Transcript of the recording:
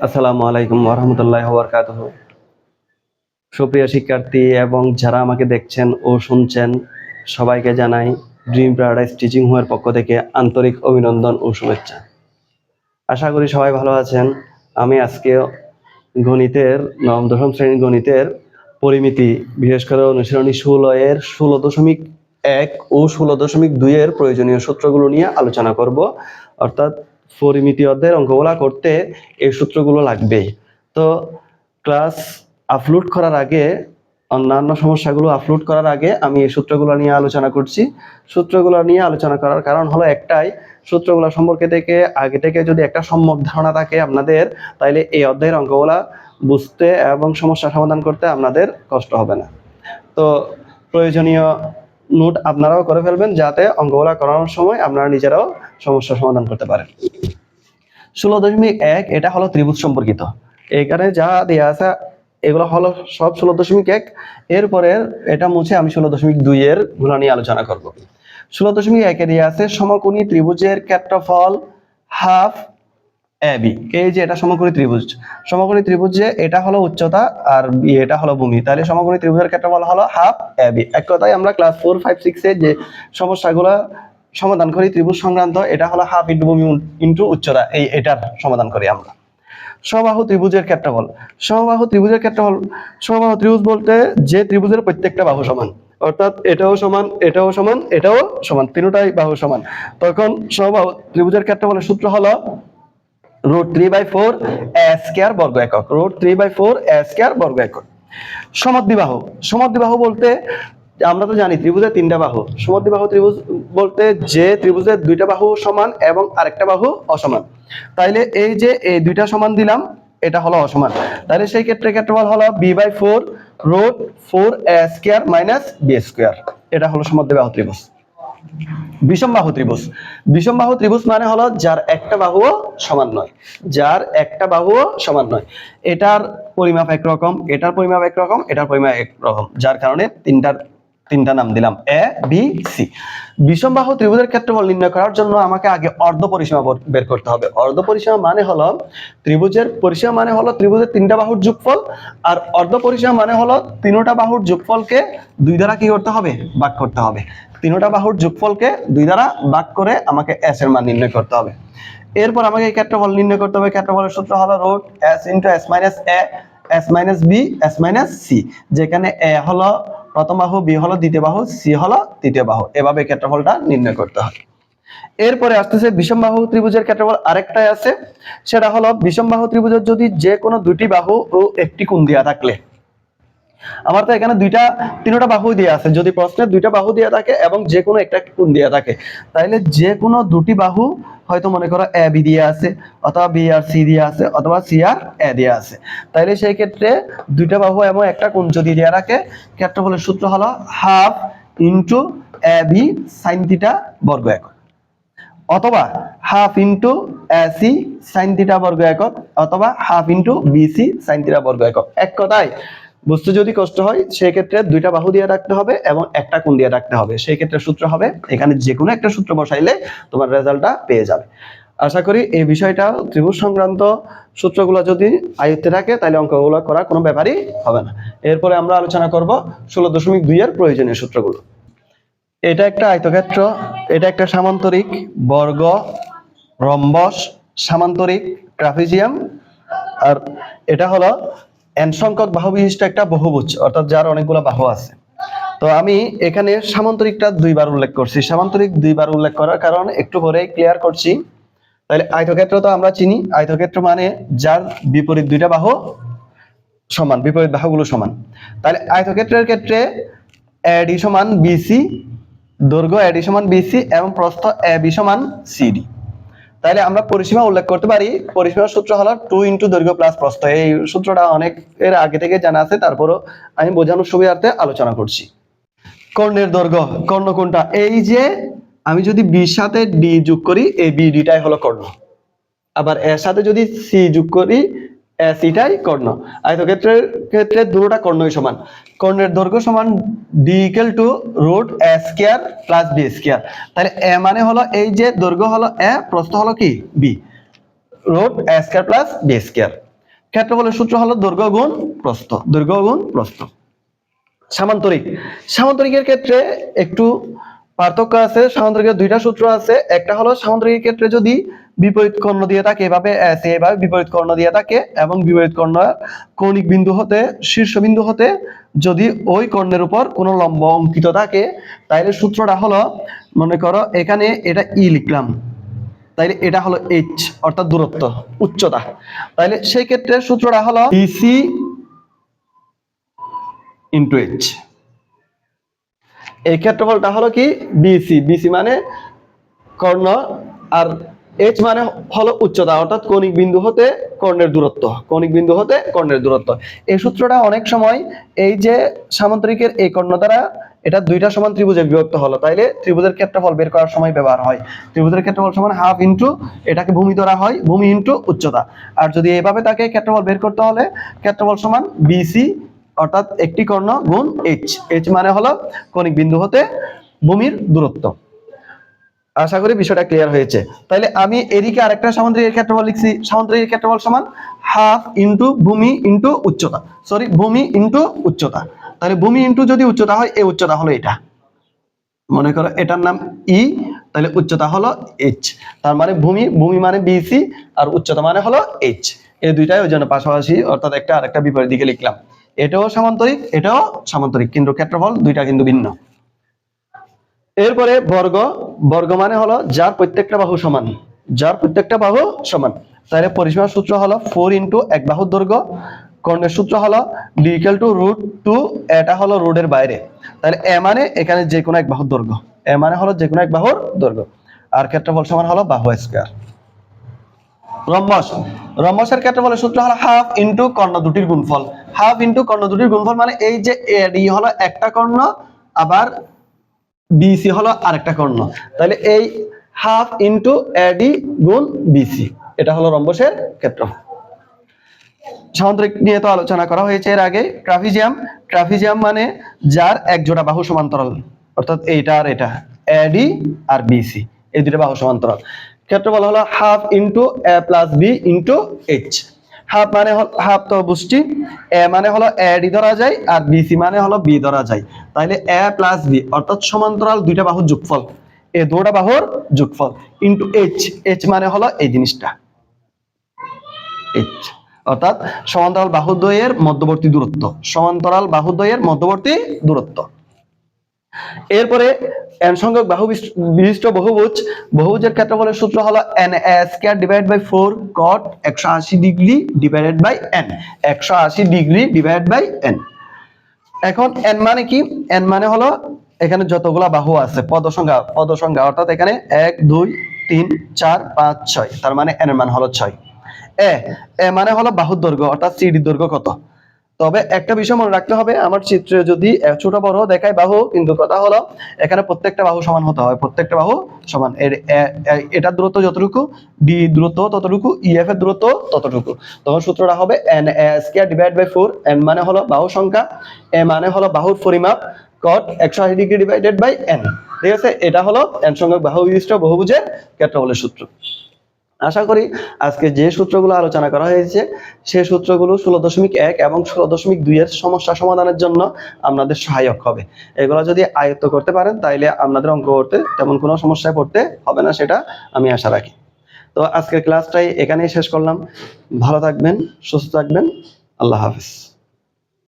আসসালামু আলাইকুম ওয়া রাহমাতুল্লাহি ওয়া বারাকাতুহু। সুপ্রিয় শিক্ষার্থী এবং যারা আমাকে দেখছেন ও শুনছেন সবাইকে জানাই ড্রিম প্যারাডাইস টিচিং হোমের পক্ষ থেকে আন্তরিক অভিনন্দন ও শুভেচ্ছা। আশা করি সবাই ভালো আছেন। আমি আজকে গণিতের নবম দশম শ্রেণীর গণিতের পরিমিতি, বিশেষ করে অনুশীলনী 16 এর 16.1 ও 16.2 এর প্রয়োজনীয় সূত্রগুলো নিয়ে আলোচনা করব। অর্থাৎ পরিমিতি অধ্যায়ের অঙ্কগুলো করতে এই সূত্রগুলো লাগবেই। তো ক্লাস আপলোড করার আগে, অন্যান্য সমস্যাগুলো আপলোড করার আগে আমি এই সূত্রগুলো নিয়ে আলোচনা করছি। সূত্রগুলো নিয়ে আলোচনা করার কারণ হলো একটাই, সূত্রগুলো সম্পর্কে থেকে আগে থেকে যদি একটা সম্যক ধারণা থাকে আপনাদের, তাইলে এই অধ্যায়ের অঙ্কগুলা বুঝতে এবং সমস্যা সমাধান করতে আপনাদের কষ্ট হবে না। তো প্রয়োজনীয় নোট আপনারাও করে ফেলবেন, যাতে অঙ্কগুলা করানোর সময় আপনারা নিজেরাও সমস্যা সমাধান করতে পারেন। 16.1 এটা হলো ত্রিভুজ সম্পর্কিত। এখানে যা দেওয়া আছে এগুলো হলো সব 16.1। এরপরে এটা মুছে আমি 16.2 এর গুলো নিয়ে আলোচনা করব। 16.1 এ দেওয়া আছে সমকোণী ত্রিভুজের ক্ষেত্রফল হাফ এবি। এই যে এটা সমকোণী ত্রিভুজ, সমকোণী ত্রিভুজে এটা হলো উচ্চতা আর এটা হলো ভূমি, তাহলে সমকোণী ত্রিভুজের ক্ষেত্রফল হলো হাফ এবি। এক কথায় আমরা ক্লাস 4, 5, 6 এ যে সমস্যাগুলো সমাধান করি ত্রিভুজ সংক্রান্ত, এটা হলো হাফ ইন্টু ভূমি ইন্টু উচ্চতা, এটার সমাধান করি আমরা। সমবাহু ত্রিভুজের ক্ষেত্রফল, সমবাহু ত্রিভুজের ক্ষেত্রফল, সমবাহু ত্রিভুজ বলতে যে ত্রিভুজের প্রত্যেকটা বাহু সমান, অর্থাৎ এটাও সমান, এটাও সমান, এটাও সমান, তিনটাই বাহু সমান, তখন সমবাহু ত্রিভুজের ক্ষেত্রফলের সূত্র হলো √3/4 a স্কয়ার বর্গ একক, √3/4 a স্কয়ার বর্গ একক। সমদ্বিবাহু, সমদ্বিবাহু বলতে আমরা তো জানি ত্রিভুজের তিনটা বাহু। সমদ্বিবাহু ত্রিভুজ বলতে যে ত্রিভুজের দুইটা বাহু সমান এবং আরেকটা বাহু অসমান। তাইলে এই যে এই দুইটা সমান দিলাম, এটা হলো অসমান, তাহলে সেই ক্ষেত্রে ক্ষেত্রফল হলো b/4 √4a square minus b square. এটা হলো সমদ্বিবাহু ত্রিভুজ। বিষমবাহু ত্রিভুজ, বিষমবাহু ত্রিভুজ মানে হলো যার একটা বাহুও সমান নয়, যার একটা বাহুও সমান নয়। এটার পরিমাপ একরকম, এটার পরিমাপ একরকম, এটার পরিমাপ একরকম, যার কারণে তিনটা নাম দিলাম এ বি সি। বিষমবাহু ত্রিভুজের ক্ষেত্রফল নির্ণয় করার জন্য আমাকে আগে অর্ধ পরিসীমা বের করতে হবে। অর্ধ পরিসীমা মানে হলো ত্রিভুজের পরিসীমা মানে হলো ত্রিভুজের তিনটা বাহুর যোগফল, আর অর্ধ পরিসীমা মানে হলো তিনটা বাহুর যোগফলকে দুই দ্বারা কি করতে হবে, ভাগ করতে হবে। তিনটা বাহুর যোগফলকে দুই দ্বারা ভাগ করে আমাকে s এর মান নির্ণয় করতে হবে। এরপর আমাকে এই ক্ষেত্রফল নির্ণয় করতে হবে। ক্ষেত্রফলের সূত্র হলো √s * s - a s - b s - c, যেখানে a হলো প্রথম বাহু, b হলো দ্বিতীয় বাহু, c হলো তৃতীয় বাহু। এভাবে ক্ষেত্রফলটা নির্ণয় করতে হয়। এরপরে আসতেছে বিষমবাহু ত্রিভুজের ক্ষেত্রফল আরেকটাই আছে, সেটা হলো বিষমবাহু ত্রিভুজের যদি যে কোনো দুটি বাহু ও একটি কোণ দেয়া থাকলে, আমার তো এখানে তিনটা বাহু দেওয়া আছে, যদি প্রশ্নে দুইটা বাহু দেওয়া থাকে এবং যে কোনো একটা কোণ দেওয়া থাকে, তাইলে যে কোনো দুটি বাহু, হয়তো মনে করো এ বি দিয়ে আছে, অথবা বি আর সি দিয়ে আছে, অথবা সি আর এ দিয়ে আছে, তাইলে সেই ক্ষেত্রে দুইটা বাহু এবং একটা কোণ যদি দেওয়া রাখে, ক্ষেত্রফলের সূত্র হলো half into A B sine theta বর্গ একক, অথবা half into A C sine theta বর্গ একক, অথবা half into BC sine theta বর্গ একক। এক কথায় বুঝতে যদি কষ্ট হয়, সেই ক্ষেত্রে দুইটা বাহু দিয়ে রাখতে হবে এবং একটা কোণ দিয়ে রাখতে হবে। সেই ক্ষেত্রে সূত্র হবে, এখানে যে কোনো একটা সূত্র বসাইলে তোমার রেজাল্টটা পেয়ে যাবে। আশা করি এই বিষয়টা, ত্রিভুজ সংক্রান্ত সূত্রগুলো যদি আয়ত্তে থাকে, তাহলে অঙ্কগুলো করার কোনো ব্যাপারই হবে না। এরপরে আমরা আলোচনা করব 16.2 এর প্রয়োজনীয় সূত্রগুলো। এটা একটা আয়তক্ষেত্র, এটা একটা সামান্তরিক, বর্গ, রম্বস, সামান্তরিক, ট্রাপিজিয়াম, আর এটা হলো n সংখ্যক বাহু বিশিষ্ট একটা বহুভুজ, অর্থাৎ যার অনেকগুলো বাহু আছে। তো আমি এখানে সামান্তরিকটা দুইবার উল্লেখ করছি। সামান্তরিক দুইবার উল্লেখ করার কারণ একটু পরে ক্লিয়ার করছি। তাহলে আয়তক্ষেত্র তো আমরা চিনি, আয়তক্ষেত্র মানে যার বিপরীত দুইটা বাহু সমান, বিপরীত বাহুগুলো সমান। তাহলে আয়তক্ষেত্রের ক্ষেত্রে AD সমান BC, দৈর্ঘ্য AD সমান BC এবং প্রস্থ AB সমান CD। তাহলে আমরা পরিসীমা উল্লেখ করতে পারি। পরিসীমার সূত্র হলো 2 × দৈর্ঘ্য প্লাস প্রস্থ। এই সূত্রটা অনেক এর আগে থেকে জানা আছে, তারপরও আমি বোঝানোর সুবিধার্থে আলোচনা করছি। কর্ণের দৈর্ঘ্য, কর্ণ কোনটা? এই যে আমি যদি b এর সাথে d যোগ করি, এই BD-টাই হলো কর্ণ। আবার এর সাথে যদি c যোগ করি, সিটাই কর্ণ। আয়তক্ষেত্রের ক্ষেত্রে দুটোটা কর্ণই সমান। কর্ণের দৈর্ঘ্য সমান d = √a square plus b square. তাহলে a মানে হলো এই যে দৈর্ঘ্য হলো a, প্রস্থ হলো কি b, √a square plus b square. ক্ষেত্রফলের সূত্র হলো দৈর্ঘ্য গুণ প্রস্থ, দৈর্ঘ্য গুণ প্রস্থ। সামান্তরিক, সামান্তরিকের ক্ষেত্রে একটু পার্থক্য আছে। সামান্তরিকের দুইটা সূত্র আছে। একটা হলো সামান্তরিকের ক্ষেত্রে যদি বিপরীত কর্ণ দিয়ে থাকে, এভাবে এভাবে বিপরীত কর্ণ দিয়ে থাকে এবং বিপরীত কর্ণ কৌণিক বিন্দু হতে শীর্ষবিন্দু হতে যদি ওই কর্ণের উপর কোনো লম্ব অঙ্কিত থাকে, তাইলে সূত্রটা হলো, মনে করো এখানে এটা ই লিখলাম, তাইলে এটা হলো এইচ অর্থাৎ দূরত্ব, উচ্চতা। তাইলে সেই ক্ষেত্রে সূত্রটা হলো বিসি ইন্টু এইচ। এই ক্ষেত্রফলটা হলো কি বিসি, বিসি মানে কর্ণ, আর এইচ মানে হলো উচ্চতা অর্থাৎ কৌণিক বিন্দু হতে কর্ণের দূরত্ব, কৌণিক বিন্দু হতে কর্ণের দূরত্ব। এই সূত্রটা অনেক সময় এই যে সামান্তরিকের এই কর্ণ দ্বারা এটা দুইটা সমান ত্রিভুজে বিভক্ত হলো, তাইলে ত্রিভুজের ক্ষেত্রফল বের করার সময় ব্যবহার হয়। ত্রিভুজের ক্ষেত্রফল সমান হাফ ইন্টু, এটাকে ভূমি ধরা হয়, ভূমি ইন্টু উচ্চতা। আর যদি এইভাবে তাকে ক্ষেত্রফল বের করতে হলে ক্ষেত্রফল সমান বিসি অর্থাৎ একটি কর্ণ গুণ এইচ, এইচ মানে হলো কৌণিক বিন্দু হতে ভূমির দূরত্ব। আশা করি বিষয়টা ক্লিয়ার হয়েছে। তাহলে আমি এদিকে আরেকটা সামান্তরিকের ক্ষেত্রফল লিখছি, সামান্তরিকের ক্ষেত্রফল সমান হাফ ইন্টু ভূমি ইন্টু উচ্চতা, সরি ভূমি ইন্টু উচ্চতা। তাহলে ভূমি ইন্টু যদি উচ্চতা হয়, এই উচ্চতা হলো এটা, মনে করো এটার নাম ই, তাহলে উচ্চতা হলো এইচ। তার মানে ভূমি, ভূমি মানে বিসি আর উচ্চতা মানে হলো এইচ। এই দুইটাই ওই জন্য পাশাপাশি অর্থাৎ একটা আরেকটা বিপরীত দিকে লিখলাম। এটাও সামান্তরিক, এটাও সামান্তরিক, কিন্তু ক্ষেত্রফল দুইটা কিন্তু ভিন্ন। এরপরে বর্গ, বর্গ মানে হলো যার প্রত্যেকটা বাহু সমান, যার প্রত্যেকটা বাহু সমান। তাহলে পরিসীমার সূত্র হলো 4 ইন্টু এক বাহুর দৈর্ঘ্য, কর্ণের সূত্র হলো ডি ইকুয়াল টু √2, এটা হলো রোডের বাইরে। তাহলে এ মানে এখানে যে কোনো এক বাহুর দৈর্ঘ্য, এ মানে হলো যে কোনো এক বাহুর দৈর্ঘ্য, আর ক্ষেত্রফল সমান হলো বাহু স্কয়ার। রম্বস, রম্বসের ক্ষেত্রফলের সূত্র হলো হাফ ইন্টু কর্ণ দুটির গুণফল, হাফ ইন্টু কর্ণ দুটির গুণফল মানে এই যে এডি হলো একটা কর্ণ, আবার বিসি হলো আরেকটা কর্ণ, তাহলে এই হাফ ইন্টু এডি গুণ বিসি, এটা হলো রম্বসের ক্ষেত্রফল। সামান্তরিক নিয়ে তো আলোচনা করা হয়েছে এর আগে। ট্রাপিজিয়াম, ট্রাপিজিয়াম মানে যার এক জোড়া বাহু সমান্তরাল, অর্থাৎ এইটা আর এটা, এডি আর বিসি, এই দুটো বাহু সমান্তরাল। ক্ষেত্রফল হলো half into a plus b into h. Half মানে হাফ তো বুঝছি, এ মানে হলো এডি ধরা যায় আর বিসি মানে হলো বি ধরা যায়, তাইলে এ প্লাস বি অর্থাৎ সমান্তরাল দুইটা বাহুর যোগফল, এই দুটো বাহুর যোগফল ইন্টু এইচ, এইচ মানে হলো এই জিনিসটা এইচ, অর্থাৎ সমান্তরাল বাহুদ্বয়ের মধ্যবর্তী দূরত্ব, সমান্তরাল বাহুদ্বয়ের মধ্যবর্তী দূরত্ব। এরপরে n সংখ্যক বাহু বিশিষ্ট বহুভুজ, বহুভুজের ক্ষেত্রফলের সূত্র হলো n a square divide by 4 cot 180 degree divided by n, 180 degree divided by n। এখন n মানে কি? n মানে হলো এখানে যতগুলা বাহু আছে পদ সংখ্যা, অর্থাৎ এখানে 1 2 3 4 5 6, তার মানে n এর মান হলো 6। এ মানে হলো বাহুর দৈর্ঘ্য অর্থাৎ সিডি দৈর্ঘ্য কত। তবে একটা বিষয় মনে রাখতে হবে, আমার চিত্রে যদি ছোট বড় দেখায় বাহু, কিন্তু কথা হলো এখানে প্রত্যেকটা বাহু সমান হতে হয়, প্রত্যেকটা বাহু সমান। এটার দূরত্ব যতটুকু, ডি দূরত্ব ততটুকু, ইএফ এর দূরত্ব ততটুকু। তখন সূত্রটা হবে n a square divide by 4, n মানে হলো বাহু সংখ্যা, এ মানে হলো বাহুর পরিমাপ, cot 180 degree divided by n। ঠিক আছে, এটা হলো n সংখ্যক বাহু বিশিষ্ট বহুভুজের ক্ষেত্রফলের সূত্র। আশা করি আজকে যে সূত্রগুলো আলোচনা করা হয়েছে সেই সূত্রগুলো 16.1 এবং 16.2 এর সমস্যা সমাধানের জন্য আপনাদের সহায়ক হবে। এগুলো যদি আয়ত্ত করতে পারেন তাইলে আপনাদের অঙ্ক করতে তেমন কোনো সমস্যায় পড়তে হবে না, সেটা আমি আশা রাখি। তো আজকের ক্লাসটাই এখানেই শেষ করলাম। ভালো থাকবেন, সুস্থ থাকবেন, আল্লাহ হাফেজ।